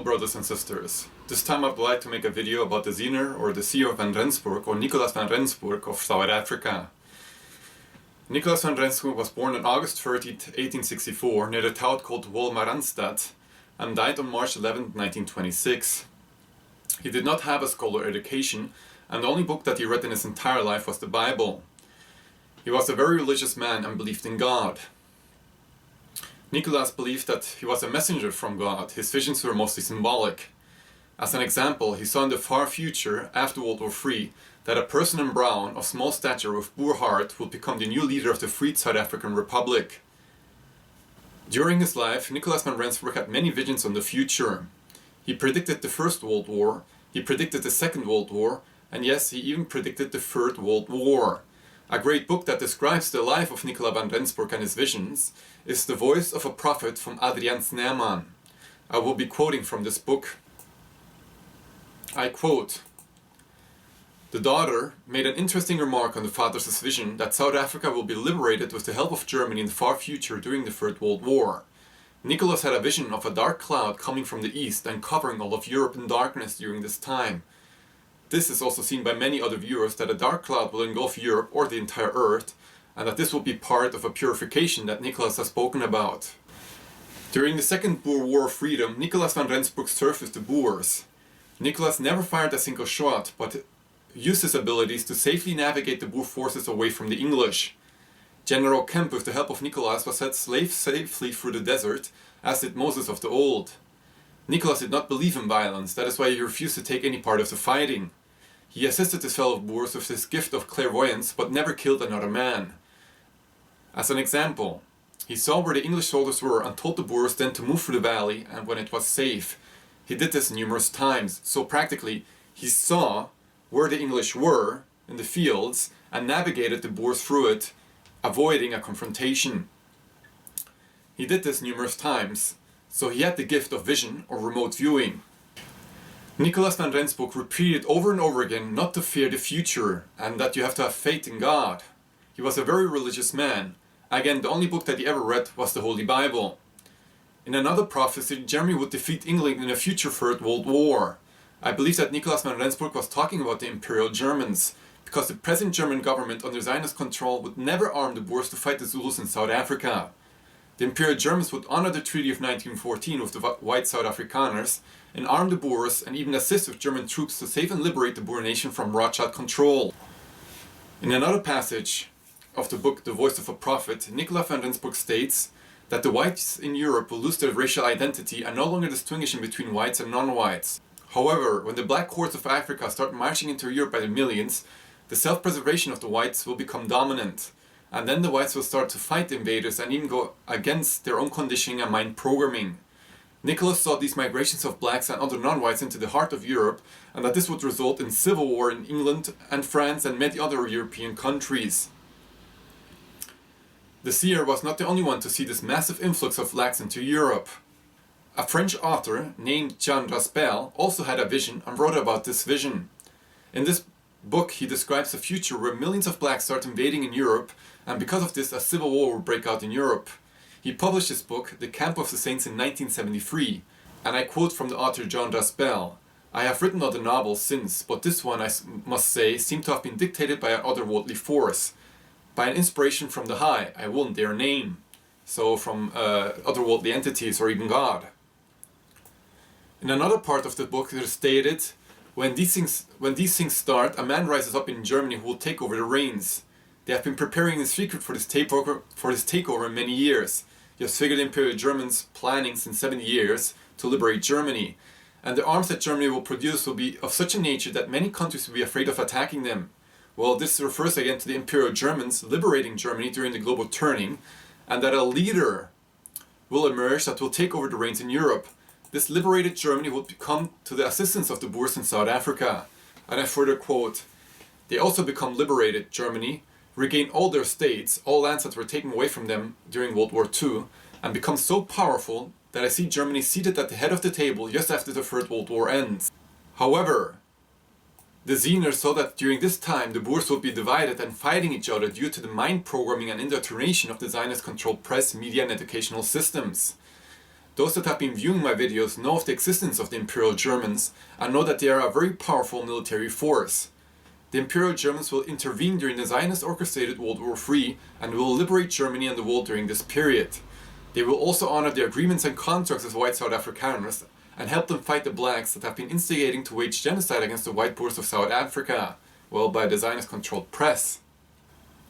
brothers and sisters. This time I would like to make a video about the Siener or the Siener van Rensburg or Nikolaas van Rensburg of South Africa. Nikolaas van Rensburg was born on August 30, 1864 near the town called Wolmaranstad and died on March 11, 1926. He did not have a scholar education, and the only book that he read in his entire life was the Bible. He was a very religious man and believed in God. Nikolaas believed that he was a messenger from God. His visions were mostly symbolic. As an example, he saw in the far future, after World War III, that a person in brown, of small stature with Boer heart, would become the new leader of the freed South African Republic. During his life, Nikolaas van Rensburg had many visions on the future. He predicted the First World War, he predicted the Second World War, and yes, he even predicted the Third World War. A great book that describes the life of Nikolaas van Rensburg and his visions is The Voice of a Prophet from Adriaan Snyman. I will be quoting from this book. I quote, "The daughter made an interesting remark on the father's vision that South Africa will be liberated with the help of Germany in the far future during the Third World War. Nikolaas had a vision of a dark cloud coming from the east and covering all of Europe in darkness during this time. This is also seen by many other viewers, that a dark cloud will engulf Europe or the entire earth, and that this will be part of a purification that Nikolaas has spoken about. During the Second Boer War of Freedom, Nikolaas van Rensburg served with the Boers. Nikolaas never fired a single shot, but used his abilities to safely navigate the Boer forces away from the English. General Kemp, with the help of Nikolaas, was set slaves safely through the desert, as did Moses of the Old. Nikolaas did not believe in violence, that is why he refused to take any part of the fighting. He assisted his fellow Boers with his gift of clairvoyance, but never killed another man. As an example, he saw where the English soldiers were and told the Boers then to move through the valley and when it was safe. He did this numerous times, so practically he saw where the English were in the fields and navigated the Boers through it, avoiding a confrontation. He did this numerous times, so he had the gift of vision or remote viewing. Nikolaas van Rensburg repeated over and over again not to fear the future and that you have to have faith in God. He was a very religious man. Again, the only book that he ever read was the Holy Bible. In another prophecy, Germany would defeat England in a future Third World War. I believe that Nikolaas van Rensburg was talking about the Imperial Germans, because the present German government under Zionist control would never arm the Boers to fight the Zulus in South Africa. The Imperial Germans would honor the Treaty of 1914 with the White South Afrikaners and arm the Boers and even assist with German troops to save and liberate the Boer nation from Rothschild control. In another passage of the book The Voice of a Prophet, Nikolaas van Rensburg states that the whites in Europe will lose their racial identity and no longer distinguish between whites and non-whites. However, when the black hordes of Africa start marching into Europe by the millions, the self-preservation of the whites will become dominant. And then the whites will start to fight the invaders and even go against their own conditioning and mind programming. Nikolaas saw these migrations of blacks and other non-whites into the heart of Europe, and that this would result in civil war in England and France and many other European countries. The seer was not the only one to see this massive influx of blacks into Europe. A French author named Jean Raspail also had a vision and wrote about this vision. In this book he describes a future where millions of blacks start invading in Europe, and because of this a civil war will break out in Europe. He published this book, The Camp of the Saints, in 1973, and I quote from the author Jean Raspail, "I have written other novels since, but this one, I must say, seemed to have been dictated by an otherworldly force, by an inspiration from the high, I won't dare name, so from otherworldly entities or even God." In another part of the book it is stated, when these things start, a man rises up in Germany who will take over the reins. They have been preparing in secret for this takeover many years. You have figured Imperial Germans planning since 70 years to liberate Germany. And the arms that Germany will produce will be of such a nature that many countries will be afraid of attacking them. Well, this refers again to the Imperial Germans liberating Germany during the global turning, and that a leader will emerge that will take over the reins in Europe. This liberated Germany will come to the assistance of the Boers in South Africa. And I further quote, "They also become liberated Germany, regain all their states, all lands that were taken away from them during World War II, and become so powerful that I see Germany seated at the head of the table just after the Third World War ends." However, the Siener saw that during this time the Boers would be divided and fighting each other due to the mind programming and indoctrination of the Zionist-controlled press, media and educational systems. Those that have been viewing my videos know of the existence of the Imperial Germans and know that they are a very powerful military force. The Imperial Germans will intervene during the Zionist-orchestrated World War III and will liberate Germany and the world during this period. They will also honor the agreements and contracts as White South Afrikaners and help them fight the blacks that have been instigating to wage genocide against the white boers of South Africa, well, by the Zionist-controlled press.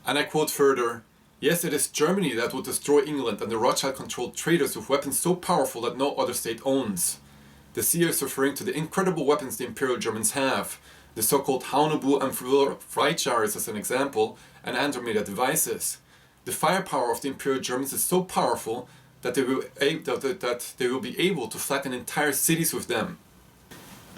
And I quote further, "Yes, it is Germany that would destroy England and the Rothschild-controlled traders with weapons so powerful that no other state owns." The seer is referring to the incredible weapons the Imperial Germans have, the so-called Haunebu and Freijahrers as an example, and Andromeda devices. The firepower of the Imperial Germans is so powerful that they will be able to flatten entire cities with them.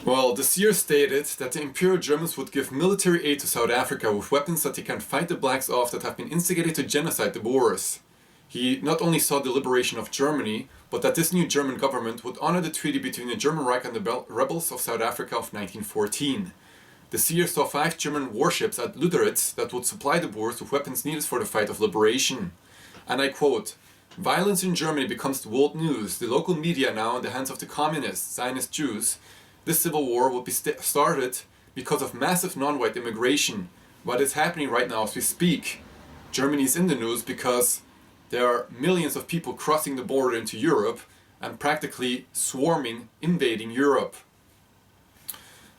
Well, the seer stated that the Imperial Germans would give military aid to South Africa with weapons that they can fight the blacks off that have been instigated to genocide the Boers. He not only saw the liberation of Germany, but that this new German government would honor the treaty between the German Reich and the rebels of South Africa of 1914. The seer saw 5 German warships at Lüderitz that would supply the Boers with weapons needed for the fight of liberation. And I quote, "Violence in Germany becomes the world news, the local media now in the hands of the communists, Zionist Jews. This civil war will be started because of massive non-white immigration. What is happening right now as we speak? Germany is in the news because there are millions of people crossing the border into Europe and practically swarming, invading Europe."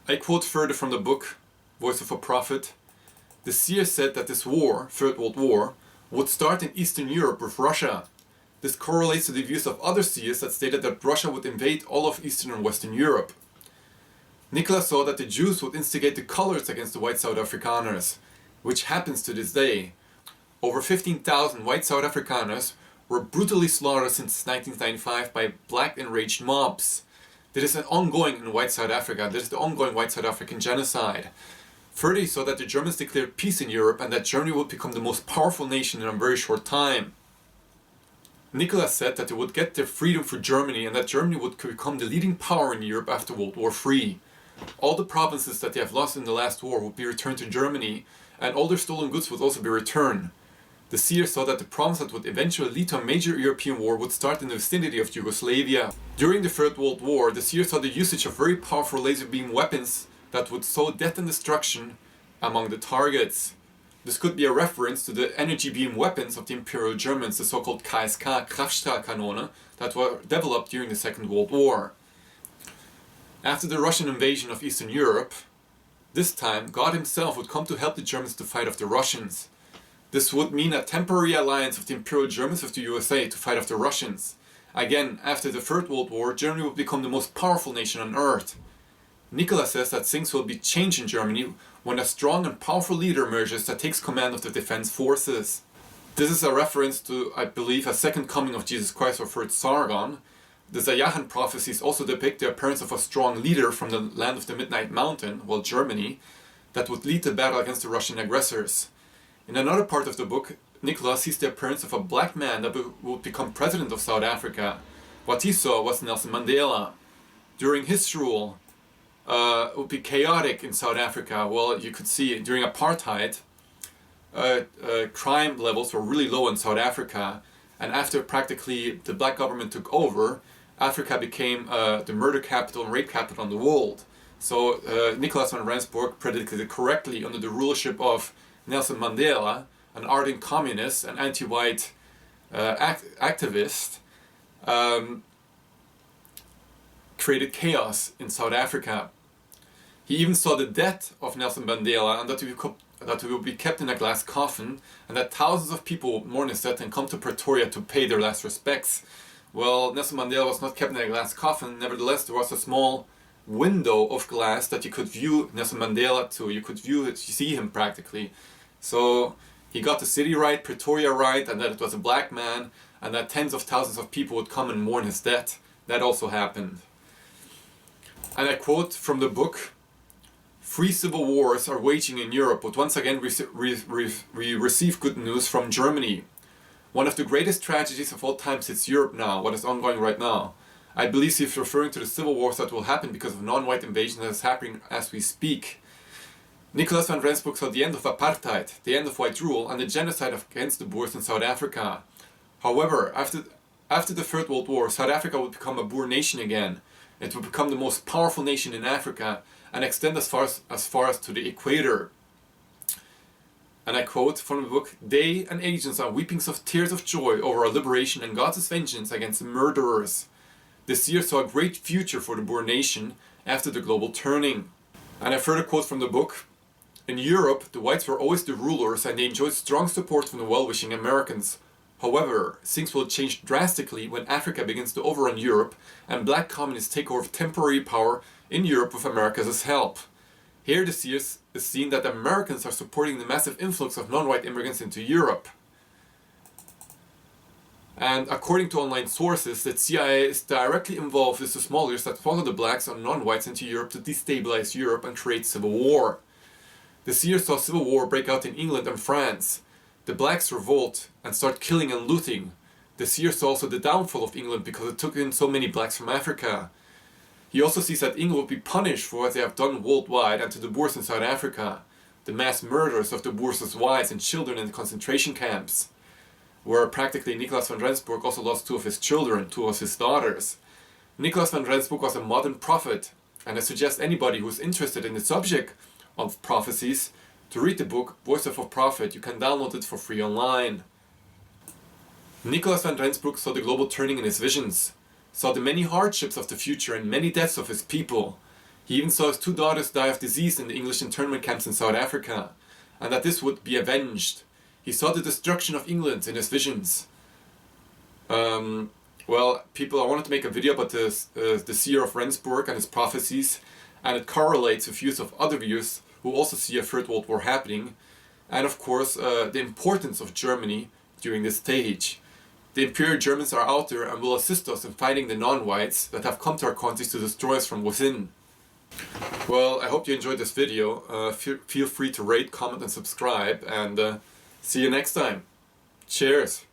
I quote further from the book, Voice of a Prophet. The seer said that this war, Third World War, would start in Eastern Europe with Russia. This correlates to the views of other seers that stated that Russia would invade all of Eastern and Western Europe. Nikolaas saw that the Jews would instigate the colors against the White South Afrikaners, which happens to this day. Over 15,000 White South Afrikaners were brutally slaughtered since 1995 by black enraged mobs. This is an ongoing in White South Africa. This is the ongoing White South African genocide. Further, he saw that the Germans declared peace in Europe and that Germany would become the most powerful nation in a very short time. Nikolaas said that they would get their freedom for Germany and that Germany would become the leading power in Europe after World War III. All the provinces that they have lost in the last war would be returned to Germany, and all their stolen goods would also be returned. The seer saw that the province that would eventually lead to a major European war would start in the vicinity of Yugoslavia. During the Third World War, the seer saw the usage of very powerful laser beam weapons that would sow death and destruction among the targets. This could be a reference to the energy beam weapons of the Imperial Germans, the so-called KSK Kraftstrahlkanone, that were developed during the Second World War. After the Russian invasion of Eastern Europe, this time God himself would come to help the Germans to fight off the Russians. This would mean a temporary alliance of the Imperial Germans with the USA to fight off the Russians. Again, after the Third World War, Germany would become the most powerful nation on earth. Nikolaas says that things will be changed in Germany when a strong and powerful leader emerges that takes command of the defense forces. This is a reference to, I believe, a second coming of Jesus Christ or third Sargon. The Zayahan prophecies also depict the appearance of a strong leader from the land of the Midnight Mountain, well, Germany, that would lead the battle against the Russian aggressors. In another part of the book, Nikolaas sees the appearance of a black man that would become president of South Africa. What he saw was Nelson Mandela. During his rule, it would be chaotic in South Africa. Well, you could see during apartheid, crime levels were really low in South Africa, and after practically the black government took over, Africa became the murder capital and rape capital in the world. So Nikolaas van Rensburg predicted it correctly under the rulership of Nelson Mandela, an ardent communist, an anti-white activist, created chaos in South Africa. He even saw the death of Nelson Mandela and that he would be kept in a glass coffin and that thousands of people would mourn his death and come to Pretoria to pay their last respects. Well, Nelson Mandela was not kept in a glass coffin. Nevertheless, there was a small window of glass that you could view Nelson Mandela to. You could see him practically. So he got the city right, Pretoria right, and that it was a black man, and that tens of thousands of people would come and mourn his death. That also happened. And I quote from the book, "Three civil wars are waging in Europe, but once again we receive good news from Germany. One of the greatest tragedies of all time hits Europe now, what is ongoing right now. I believe he's referring to the civil wars that will happen because of non-white invasion that is happening as we speak. Nikolaas van Rensburg saw the end of apartheid, the end of white rule, and the genocide against the Boers in South Africa. However, After the Third World War, South Africa would become a Boer nation again. It would become the most powerful nation in Africa and extend as far as to the equator. And I quote from the book, "They and agents are weeping of tears of joy over our liberation and God's vengeance against the murderers. The seer saw a great future for the Boer nation after the global turning." And I further quote from the book, "In Europe, the whites were always the rulers and they enjoyed strong support from the well-wishing Americans. However, things will change drastically when Africa begins to overrun Europe and black communists take over temporary power in Europe with America's help. Here the seer is seen that the Americans are supporting the massive influx of non-white immigrants into Europe." And according to online sources, the CIA is directly involved with the small leaders that follow the blacks and non-whites into Europe to destabilize Europe and create civil war. The seer saw civil war break out in England and France. The blacks revolt and start killing and looting. The seer saw also the downfall of England because it took in so many blacks from Africa. He also sees that England will be punished for what they have done worldwide and to the Boers in South Africa. The mass murders of the Boers' wives and children in the concentration camps, where practically Nikolaas van Rensburg also lost two of his children, two of his daughters. Nikolaas van Rensburg was a modern prophet, and I suggest anybody who is interested in the subject of prophecies to read the book Voice of a Prophet. You can download it for free online. Nikolaas van Rensburg saw the global turning in his visions, saw the many hardships of the future and many deaths of his people. He even saw his two daughters die of disease in the English internment camps in South Africa, and that this would be avenged. He saw the destruction of England in his visions. Well, people, I wanted to make a video about the seer of Rensburg and his prophecies, and it correlates with views of other viewers who also see a Third World War happening, and of course the importance of Germany during this stage. The Imperial Germans are out there and will assist us in fighting the non-whites that have come to our countries to destroy us from within. Well, I hope you enjoyed this video. Feel free to rate, comment and subscribe, and see you next time. Cheers!